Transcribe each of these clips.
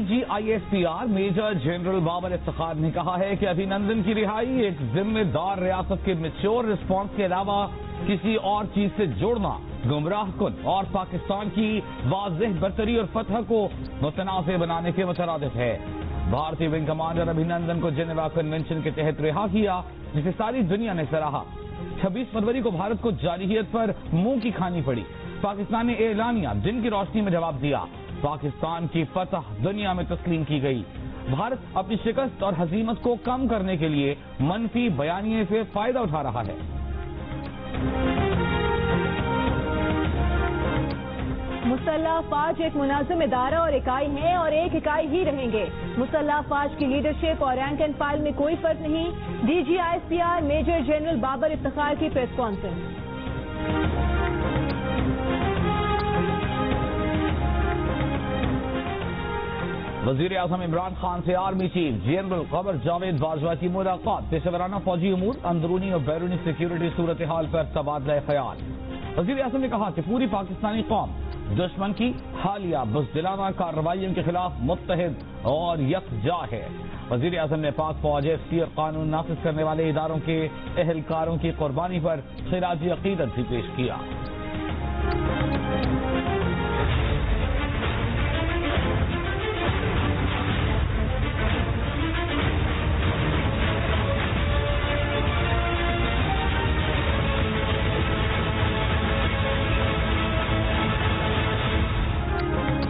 DGISPR major general Babar Iftikhar ने कहा है कि अभिनंदन की रिहाई एक जिम्मेदार रियासत के मैच्योर रिस्पांस के अलावा किसी और चीज से जोड़ना गुमराह कुन और पाकिस्तान की वाज़ेह बरतरी और फतह को मुतनाज़ बनाने के मुतरादिफ है। भारतीय विंग कमांडर अभिनंदन को जेनेवा कन्वेंशन के तहत रिहा किया, जिसे सारी दुनिया ने सराहा। 26 फरवरी को भारत को जारहियत पर मुंह की खानी पड़ी। पाकिस्तान ने एलानिया दिन की रोशनी में जवाब दिया। पाकिस्तान की फतह दुनिया में तस्लीम की गई। भारत अपनी शिकस्त और हजीमत को कम करने के लिए मनफी बयानिए से फायदा उठा रहा है। मुसल्लह फाज एक मुनाज़िम इदारा और इकाई है और एक इकाई ही रहेंगे। मुसल्लह फाज की लीडरशिप और रैंक एंड फाइल में कोई फर्क नहीं। DGISPR major general Babar Iftikhar की प्रेस कॉन्फ्रेंस। वजीर आज़म इमरान खान से army chief general Qamar Javed Bajwa की मुलाकात। पेशेवराना फौजी उमूर, अंदरूनी और बैरूनी सिक्योरिटी सूरत हाल पर तबादला ख्याल। वजीर आज़म ने कहा कि पूरी पाकिस्तानी कौम दुश्मन की हालिया बुज़दिलाना कार्रवाइयों के खिलाफ मुत्तहिद और यकजा है। वजीर आज़म ने पाक फौज एफसी और कानून नाफिज करने वाले इदारों के एहलकारों की कुर्बानी पर खिराज अकीदत भी पेश किया।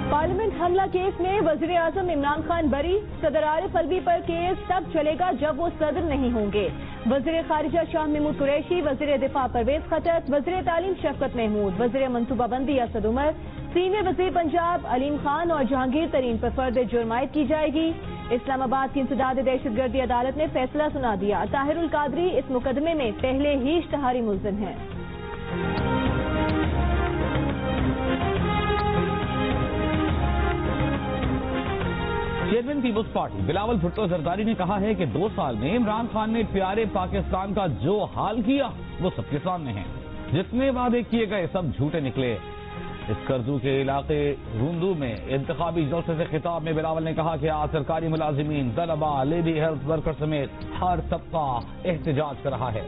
पार्लियामेंट हमला केस में वजीर आजम इमरान खान बरी। सदर आरिफ अलवी पर केस तब चलेगा जब वो सदर नहीं होंगे। वजीर खारिजा शाह महमूद कुरैशी, वजीर दिफा परवेज खटक, वजीर तालीम शफकत महमूद, वजीर मनसूबाबंदी असद उमर, सीनियर वजीर पंजाब अलीम खान और जहांगीर तरीन पर फर्द जुर्म आयद की जाएगी। इस्लामाबाद की इंसदाद दहशतगर्दी अदालत ने फैसला सुना दिया। ताहिरुल कादरी इस मुकदमे में पहले ही इश्तहारी मुल्जिम हैं। Chairman peoples party Bilawal Bhutto Zardari ने कहा है कि 2 साल में इमरान खान ने प्यारे पाकिस्तान का जो हाल किया वो सबके सामने है। जितने वादे किए गए सब झूठे निकले। इस करजू के इलाके रूंदू में इंतखाबी जलसे से खिताब में बिलावल ने कहा कि आज सरकारी मुलाजिमीन, तलबा, लेडी हेल्थ वर्कर समेत हर तबका एहतजाज कर रहा है।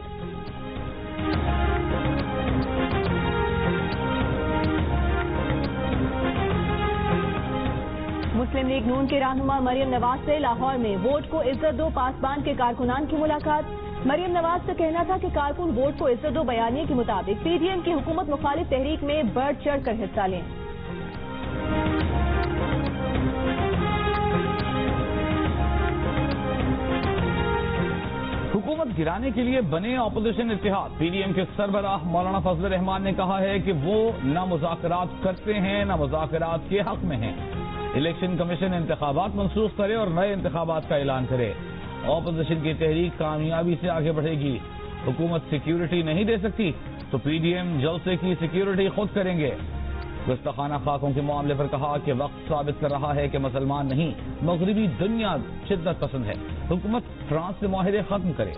मुस्लिम लीग नून के रहनुमा मरियम नवाज से लाहौर में वोट को इज्जत दो पासबान के कारकुनान की मुलाकात। मरियम नवाज का कहना था कि कारकुन वोट को इज्जत दो बयानिए के मुताबिक PDM की हुकूमत मुखालिफ तहरीक में बढ़ चढ़ कर हिस्सा लें। हुकूमत गिराने के लिए बने अपोजिशन इत्तेहाद PDM के सरबराह मौलाना फजल रहमान ने कहा है कि वो न मुज़ाकरात करते हैं न मुज़ाकरात के हक में हैं। इलेक्शन कमीशन इंतखाबात मनसूख करे और नए इंतखाबात का ऐलान करे। ऑपोजिशन की तहरीक कामयाबी से आगे बढ़ेगी। हुकूमत सिक्योरिटी नहीं दे सकती तो PDM जलसे की सिक्योरिटी खुद करेंगे। गुस्ताखाना खाकों के मामले पर कहा कि वक्त साबित कर रहा है कि मुसलमान नहीं मगरबी दुनिया शिद्दत पसंद है। हुकूमत फ्रांस से मुआहदे खत्म करे।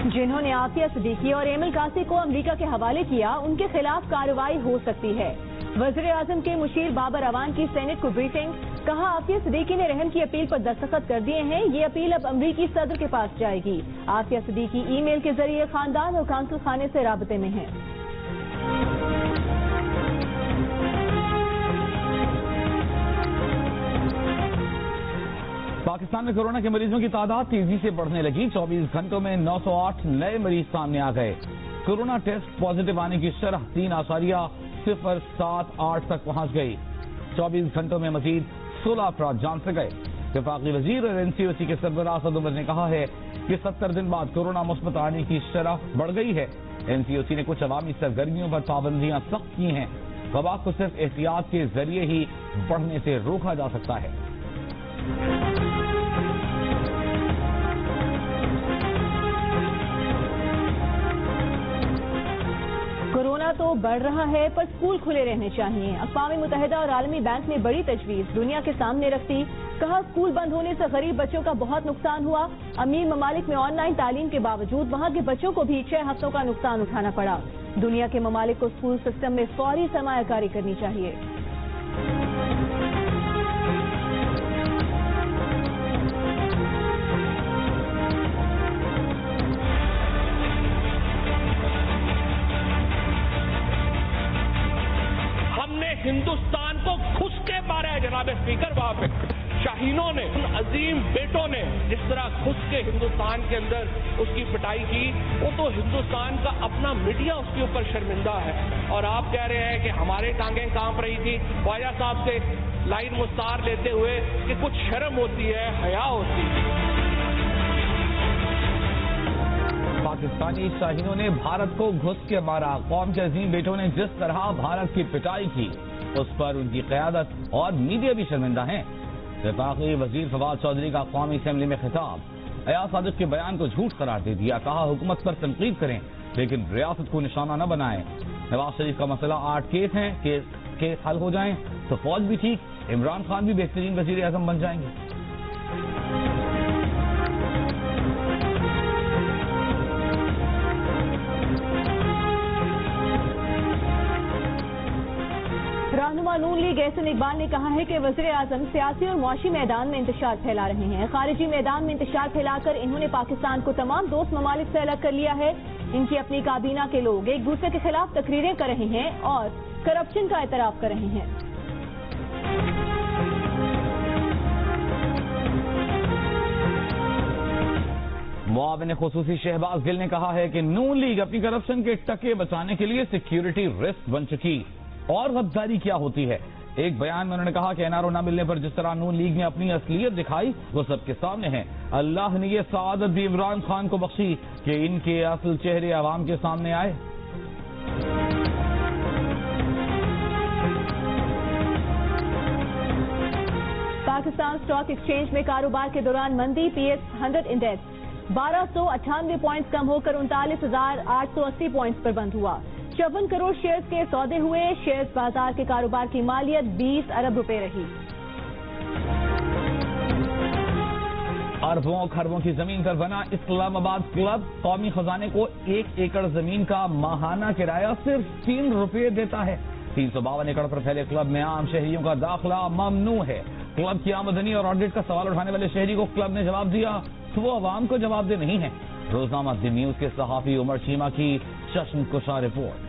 जिन्होंने आफिया सिद्दीकी और एमिल कासी को अमेरिका के हवाले किया, उनके खिलाफ कार्रवाई हो सकती है। वज़ीर आज़म के मुशीर बाबर अवान की सेनेट को ब्रीफिंग। कहा आफिया सिद्दीकी ने रहम की अपील पर दस्तखत कर दिए हैं। ये अपील अब अमरीकी सदर के पास जाएगी। आफिया सिद्दीकी ईमेल के जरिए खानदान और काउंसिल खाने से राबते में हैं। पाकिस्तान में कोरोना के मरीजों की तादाद तेजी से बढ़ने लगी। 24 घंटों में 908 नए मरीज सामने आ गए। कोरोना टेस्ट पॉजिटिव आने की शरह 3.078 तक पहुंच गई। 24 घंटों में मजीद 16 अफराद जान से गए। वफाकी वजीर और NCOC के सरबराह असद उमर ने कहा है कि 70 दिन बाद कोरोना मुस्बत आने की शरह बढ़ गई है। NCOC ने कुछ अवामी सरगर्मियों पर पाबंदियां सख्त की हैं। वबा को सिर्फ एहतियात के जरिए ही बढ़ने से रोका जा सकता है। कोरोना तो बढ़ रहा है पर स्कूल खुले रहने चाहिए। अक़वाम मुत्तहिदा और आलमी बैंक ने बड़ी तजवीज़ दुनिया के सामने रखी। کہا اسکول بند ہونے سے غریب بچوں کا بہت نقصان ہوا. امیر ممالک میں آن لائن تعلیم کے باوجود وہاں کے بچوں کو بھی 6 ہفتوں کا نقصان اٹھانا پڑا. دنیا کے ممالک کو اسکول سسٹم میں فوری سرمایہ کاری کرنی چاہیے. ہندوستان کو گھس کے مارا ہے جناب اسپیکر. وہاں پہ شاہینوں نے، ان عظیم بیٹوں نے جس طرح گھس کے ہندوستان کے اندر اس کی پٹائی کی، وہ تو ہندوستان کا اپنا میڈیا اس کے اوپر شرمندہ ہے. اور آپ کہہ رہے ہیں کہ ہمارے ٹانگیں کانپ رہی تھی. خواجہ صاحب سے لائن مستار لیتے ہوئے کہ کچھ شرم ہوتی ہے، حیا ہوتی ہے. پاکستانی شاہینوں نے بھارت کو گھس کے مارا. قوم کے عظیم بیٹوں نے جس طرح بھارت کی پٹائی کی اس پر ان کی قیادت اور میڈیا بھی شرمندہ ہیں. وفاقی وزیر فواد چودھری کا قومی اسمبلی میں خطاب. ایاز صادق کے بیان کو جھوٹ قرار دے دیا. کہا حکومت پر تنقید کریں لیکن ریاست کو نشانہ نہ بنائیں. نواز شریف کا مسئلہ 8 کیس ہیں، کیس حل ہو جائیں تو فوج بھی ٹھیک، عمران خان بھی بہترین وزیر اعظم بن جائیں گے. رہنما نون لیگ احسن اقبال نے کہا ہے کہ وزیر اعظم سیاسی اور معاشی میدان میں انتشار پھیلا رہے ہیں. خارجی میدان میں انتشار پھیلا کر انہوں نے پاکستان کو تمام دوست ممالک سے الگ کر لیا ہے. ان کی اپنی کابینہ کے لوگ ایک دوسرے کے خلاف تقریریں کر رہے ہیں اور کرپشن کا اعتراف کر رہے ہیں. معاون خصوصی شہباز گل نے کہا ہے کہ نون لیگ اپنی کرپشن کے ٹکے بچانے کے لیے سیکیورٹی رسک بن چکی. اور غداری کیا ہوتی ہے؟ ایک بیان میں انہوں نے کہا کہ NRO نہ ملنے پر جس طرح نون لیگ نے اپنی اصلیت دکھائی وہ سب کے سامنے ہے. اللہ نے یہ سعادت بھی عمران خان کو بخشی کہ ان کے اصل چہرے عوام کے سامنے آئے. پاکستان اسٹاک ایکسچینج میں کاروبار کے دوران مندی. PS100 انڈیکس 1298 پوائنٹس کم ہو کر 39,880 پوائنٹس پر بند ہوا. 54 کروڑ شیئرز کے سودے ہوئے. شیئرز بازار کے کاروبار کی مالیت 20 ارب روپے رہی. اربوں خربوں کی زمین پر بنا اسلام آباد کلب قومی خزانے کو 1 ایکڑ زمین کا ماہانہ کرایہ صرف 3 روپے دیتا ہے. 352 ایکڑ پر پھیلے کلب میں عام شہریوں کا داخلہ ممنوع ہے. کلب کی آمدنی اور آڈٹ کا سوال اٹھانے والے شہری کو کلب نے جواب دیا تو وہ عوام کو جواب دہ نہیں ہے. روزنامہ دی نیوز کے صحافی عمر چیمہ کی چشم کشا رپورٹ.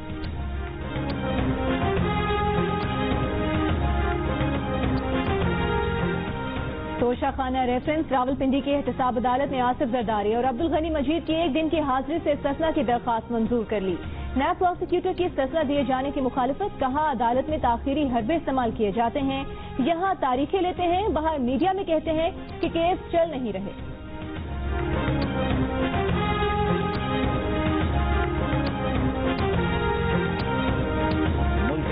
توشہ خانہ ریفرنس راولپنڈی کی احتساب عدالت نے آصف زرداری اور عبدالغنی مجید کی 1 دن کی حاضری سے استثناء کی درخواست منظور کر لی. نیب پروسیکیوٹر کی استثناء دیے جانے کی مخالفت. کہا عدالت میں تاخیری حربے استعمال کیے جاتے ہیں. یہاں تاریخیں لیتے ہیں، باہر میڈیا میں کہتے ہیں کہ کیس چل نہیں رہے.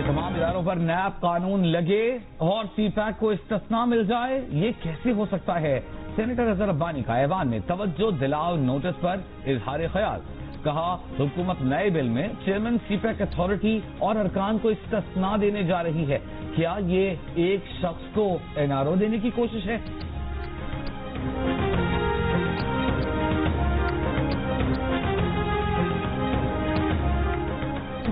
تمام اداروں پر نیب قانون لگے اور سی پیک کو استثناء مل جائے، یہ کیسے ہو سکتا ہے؟ سینیٹر اظہر ربانی کا ایوان میں توجہ دلاؤ نوٹس پر اظہار خیال. کہا حکومت نئے بل میں چیئرمین سی پیک اتھارٹی اور ارکان کو استثناء دینے جا رہی ہے. کیا یہ ایک شخص کو NRO دینے کی کوشش ہے؟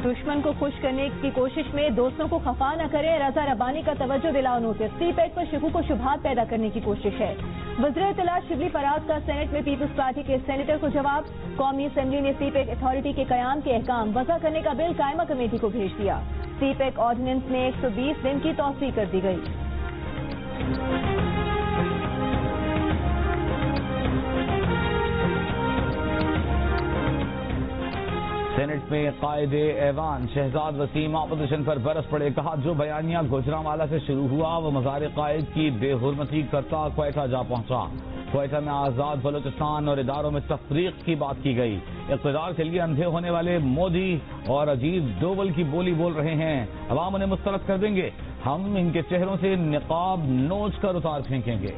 دشمن کو خوش کرنے کی کوشش میں دوستوں کو خفا نہ کرے. رضا ربانی کا توجہ دلاؤ نوٹس. سی پیک پر شکوک و شبہات پیدا کرنے کی کوشش ہے. وزیر اطلاعات شبلی فراز کا سینٹ میں پیپلز پارٹی کے سینیٹر کو جواب. قومی اسمبلی نے سی پیک اتھارٹی کے قیام کے احکام وضع کرنے کا بل قائمہ کمیٹی کو بھیج دیا. سی پیک آرڈیننس میں 120 دن کی توسیع کر دی گئی. سینٹ میں قائد ایوان شہزاد وسیم اپوزیشن پر برس پڑے. کہا جو بیانیہ گوجرانوالا سے شروع ہوا وہ مزار قائد کی بے حرمتی کرتا کوئٹہ جا پہنچا. کوئٹہ میں آزاد بلوچستان اور اداروں میں تفریق کی بات کی گئی. اقتدار کے لیے اندھے ہونے والے مودی اور عجیب ڈوبل کی بولی بول رہے ہیں. عوام انہیں مسترد کر دیں گے. ہم ان کے چہروں سے نقاب نوچ کر اتار پھینکیں گے.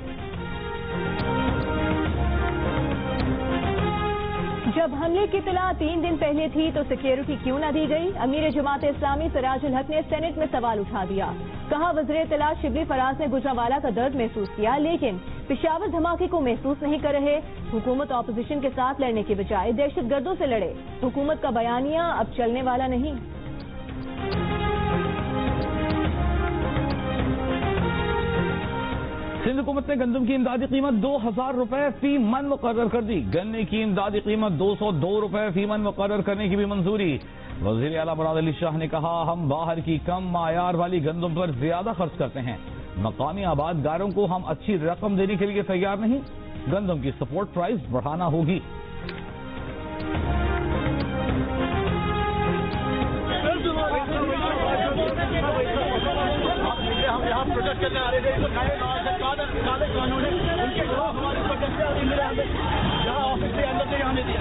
जब हमले की इत्तला 3 दिन पहले थी तो सिक्योरिटी क्यों न दी गई? अमीर जमात इस्लामी सिराजुल हक ने सेनेट में सवाल उठा दिया। कहा वज़ीर इत्तला शिबली फराज ने गुजरांवाला का दर्द महसूस किया, लेकिन पेशावर धमाके को महसूस नहीं कर रहे। हुकूमत ऑपोजिशन के साथ लड़ने के बजाय दहशतगर्दों से लड़े। हुकूमत का बयानिया अब चलने वाला नहीं। सिंध हुकूमत ने गंदम की इमदादी कीमत 2000 रुपए फी मन मुकर्रर कर दी। गन्ने की इमदादी कीमत 202 रुपए फी मन मुकर्रर करने की भी मंजूरी। वज़ीर आला मुराद अली शाह ने कहा, हम बाहर की कम मायार वाली गंदम पर ज्यादा खर्च करते हैं। मकामी आबादगारों को हम अच्छी रकम देने के लिए तैयार नहीं। गंदम की सपोर्ट प्राइस बढ़ाना होगी। हम यहाँ प्रोटेस्ट करने आ रहे थे, काले कानून है, उनके खिलाफ हमारी प्रोटेस्ट आ रही है। यहाँ ऑफिस के अंदर से यहाँ नहीं दिया।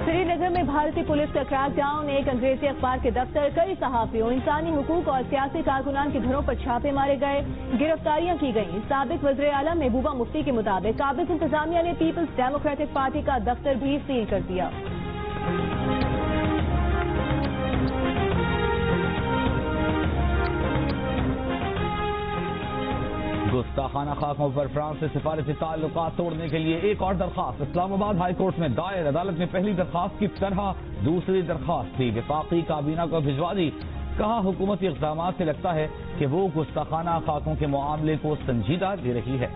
श्रीनगर में भारतीय पुलिस का क्रैकडाउन, एक अंग्रेजी अखबार के दफ्तर, कई सहाफियों, इंसानी हुकूक और सियासी कारकुनान के घरों पर छापे मारे गए, गिरफ्तारियां की गईं। साबिक वज़ीर आला महबूबा मुफ्ती के मुताबिक काबिज इंतजामिया ने पीपल्स डेमोक्रेटिक पार्टी का दफ्तर भी सील कर दिया। गुस्ताखाना खाकों पर फ्रांस से सिफारती ताल्लुकात तोड़ने के लिए एक और दरखास्त इस्लामाबाद हाई कोर्ट में दायर। अदालत ने पहली दरखास्त की तरह दूसरी दरखास्त भी वफाकी काबीना को भिजवा दी। कहा, हुकूमती इक़दामात से लगता है कि वो गुस्ताखाना खाकों के मामले को संजीदा ले रही है।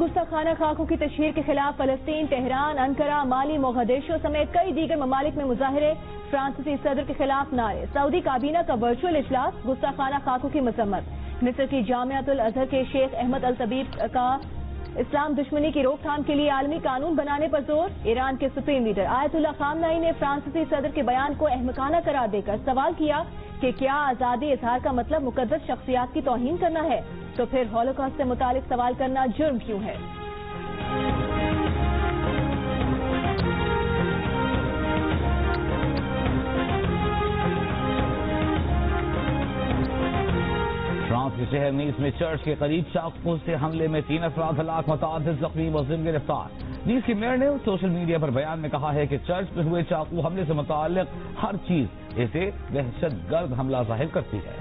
गुस्ताखाना खाकों की तशहीर के खिलाफ फलस्तीन, तेहरान, अंकारा, माली, मोगादिशो समेत कई दीगर ममालिक में मुजाहरे। फ्रांसीसी सदर के खिलाफ नारे। सऊदी काबीना का वर्चुअल इजलास, गुस्ताखाना खाकों की मजम्मत। मिस्र की जामियातुल अजहर के शेख अहमद अल तबीब का इस्लाम दुश्मनी की रोकथाम के लिए आलमी कानून बनाने पर जोर। ईरान के सुप्रीम लीडर आयतुल्लाह खामनाई ने फ्रांसीसी सदर के बयान को अहमकाना करार देकर सवाल किया कि क्या आजादी इजहार का मतलब मुकद्दस शख्सियात की तौहीन करना है? तो फिर हॉलोकॉस्ट से मुतालिक सवाल करना जुर्म क्यों है? फ्रांस के शहर नीस में चर्च के करीब चाकू से हमले में 3 अफराद हलाक, मुतअद्दिद जख्मी, मुलजिम गिरफ्तार। नीस की मेयर ने सोशल मीडिया पर बयान में कहा है कि चर्च में हुए चाकू हमले से मुताल्लिक हर चीज इसे दहशतगर्द हमला जाहिर करती है।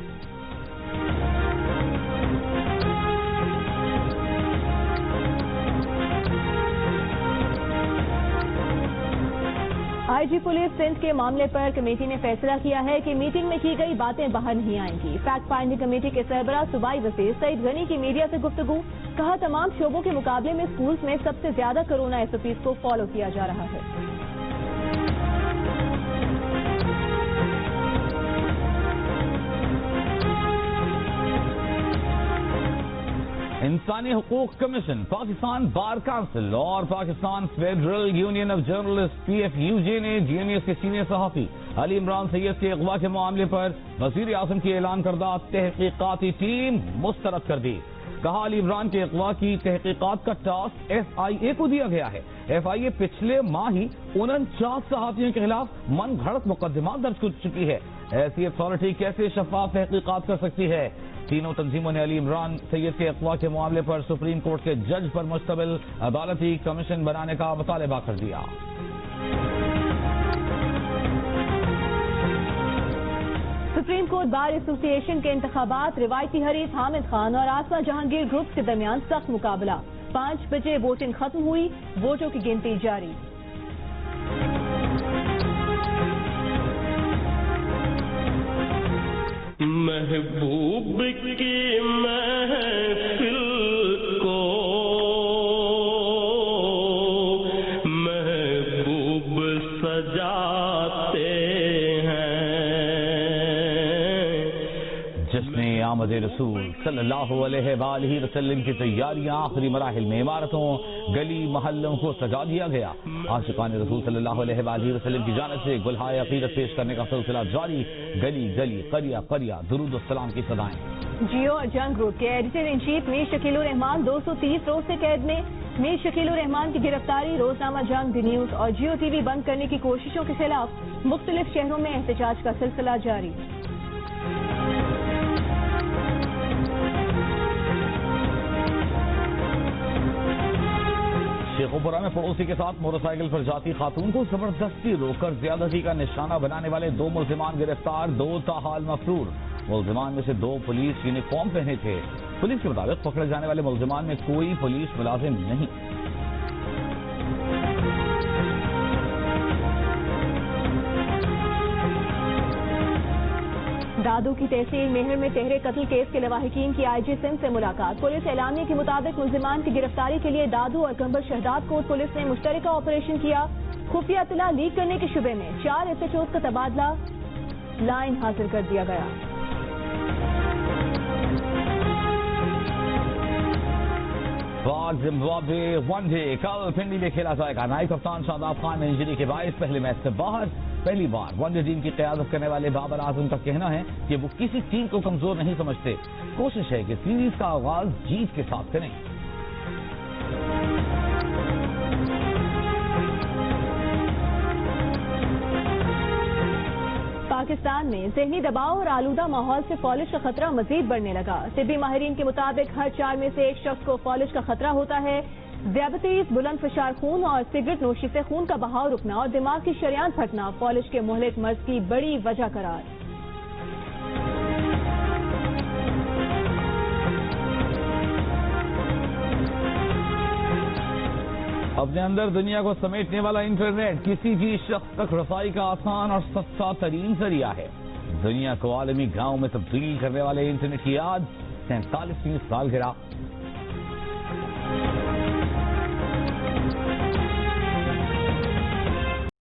आईजी पुलिस सिंध के मामले पर कमेटी ने फैसला किया है कि मीटिंग में की गई बातें बाहर नहीं आएंगी। फैक्ट फाइंडिंग कमेटी के सरबराह सूबाई वज़ीर सईद गनी की मीडिया से गुफ्तगू। कहा, तमाम शोबों के मुकाबले में स्कूल्स में सबसे ज्यादा कोरोना एसओपीज को फॉलो किया जा रहा है। इंसानी हुकूक कमीशन, पाकिस्तान बार काउंसिल और Pakistan federal union of journalist PFUJ ने GNUS के सीनियर सहाफी अली इमरान सैयद के अगवा के मामले पर वजीर आजम की ऐलान करदा तहकीकाती टीम मुस्तरद कर दी। कहा, अली इमरान के अगवा की तहकीकात का टास्क FIA को दिया गया है। FIA पिछले माह ही 49 सहाफियों के खिलाफ मन घड़त मुकदमा दर्ज कर चुकी है। ऐसी अथॉरिटी कैसे शफाफ तहकीकात कर सकती है? तीनों तंजीमों ने अली इमरान सैयद के अगवा के मामले पर सुप्रीम कोर्ट के जज पर मुश्तमिल अदालती कमीशन बनाने का मुतालबा कर दिया। सुप्रीम कोर्ट बार एसोसिएशन के इंतखाबात, रिवायती हरीफ हामिद खान और आसमा जहांगीर ग्रुप के दरमियान सख्त मुकाबला। 5 बजे वोटिंग खत्म हुई, वोटों की गिनती जारी। महबूब की महफिल को महबूब सजाते हैं। जिसने آمد رسول صلی اللہ علیہ وآلہ وسلم کی تیاریاں آخری مراحل میں، عمارتوں گلی محلوں کو سجا دیا گیا۔ عاشقان رسول صلی اللہ علیہ وآلہ وسلم کی جانب سے گلہائے عقیدت پیش کرنے کا سلسلہ جاری، گلی گلی قریہ قریہ درود السلام کی صدائیں۔ جیو اور جنگ گروپ کے ایڈیٹر ان چیف میر شکیل الرحمان 230 روز سے قید میں۔ میر شکیل الرحمان کی گرفتاری، روزنامہ جنگ، دی نیوز اور جیو ٹی وی بند کرنے کی کوششوں کے خلاف مختلف شہروں میں احتجاج کا سلسلہ جاری۔ شیخوپورہ میں پڑوسی کے ساتھ موٹر سائیکل پر جاتی خاتون کو زبردستی روک کر زیادتی کا نشانہ بنانے والے 2 ملزمان گرفتار، 2 تاحال مفرور۔ ملزمان میں سے 2 پولیس یونیفارم پہنے تھے۔ پولیس کے مطابق پکڑے جانے والے ملزمان میں کوئی پولیس ملازم نہیں۔ دادو کی تحصیل مہر میں تہرے قتل کیس کے لواحقین کی آئی جی سندھ سے ملاقات۔ پولیس اعلامیے کے مطابق ملزمان کی گرفتاری کے لیے دادو اور گمبر شہداد کوٹ پولیس نے مشترکہ آپریشن کیا۔ خفیہ اطلاع لیک کرنے کے شبے میں 4 ایس ایچ اوز کا تبادلہ لائن حاصل کر دیا گیا۔ پاک زمبابوے ون ڈے کل پنڈی میں کھیلا جائے گا۔ نائب کپتان شاداب خان انجری کے باعث پہلے میچ سے باہر۔ پہلی بار ون ڈے ٹیم کی قیادت کرنے والے بابر اعظم کا کہنا ہے کہ وہ کسی ٹیم کو کمزور نہیں سمجھتے، کوشش ہے کہ سیریز کا آغاز جیت کے ساتھ کریں۔ پاکستان میں ذہنی دباؤ اور آلودہ ماحول سے فالج کا خطرہ مزید بڑھنے لگا۔ طبی ماہرین کے مطابق ہر 4 میں سے 1 شخص کو فالج کا خطرہ ہوتا ہے۔ ذیابیطیز، بلند فشار خون اور سگریٹ نوشی سے خون کا بہاؤ رکنا اور دماغ کی شریان پھٹنا فالج کے مہلک مرض کی بڑی وجہ قرار۔ اپنے اندر دنیا کو سمیٹنے والا انٹرنیٹ کسی بھی شخص تک رسائی کا آسان اور سستا ترین ذریعہ ہے۔ دنیا کو عالمی گاؤں میں تبدیل کرنے والے انٹرنیٹ کی یاد 47ویں سالگرہ